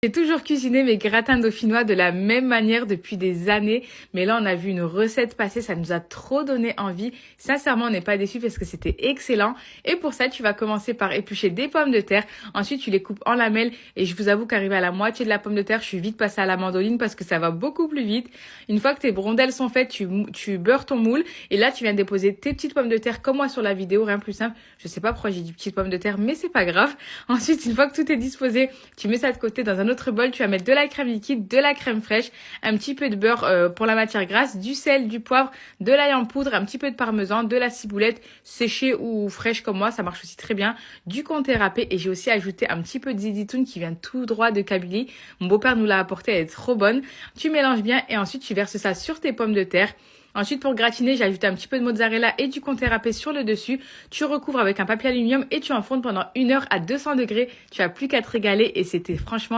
J'ai toujours cuisiné mes gratins dauphinois de la même manière depuis des années, mais là on a vu une recette passer, ça nous a trop donné envie. Sincèrement, on n'est pas déçus parce que c'était excellent. Et pour ça, tu vas commencer par éplucher des pommes de terre. Ensuite, tu les coupes en lamelles et je vous avoue qu'arrivé à la moitié de la pomme de terre, je suis vite passée à la mandoline parce que ça va beaucoup plus vite. Une fois que tes rondelles sont faites, tu beurres ton moule et là tu viens déposer tes petites pommes de terre comme moi sur la vidéo, rien de plus simple. Je sais pas pourquoi j'ai dit petites pommes de terre, mais c'est pas grave. Ensuite, une fois que tout est disposé, tu mets ça de côté dans un autre bol, tu vas mettre de la crème liquide, de la crème fraîche, un petit peu de beurre pour la matière grasse, du sel, du poivre, de l'ail en poudre, un petit peu de parmesan, de la ciboulette séchée ou fraîche comme moi, ça marche aussi très bien, du comté râpé et j'ai aussi ajouté un petit peu de zizitoune qui vient tout droit de Kabylie. Mon beau-père nous l'a apporté, elle est trop bonne. Tu mélanges bien et ensuite tu verses ça sur tes pommes de terre. Ensuite, pour gratiner, j'ai ajouté un petit peu de mozzarella et du comté râpé sur le dessus. Tu recouvres avec un papier aluminium et tu enfournes pendant 1 heure à 200 degrés. Tu n'as plus qu'à te régaler et c'était franchement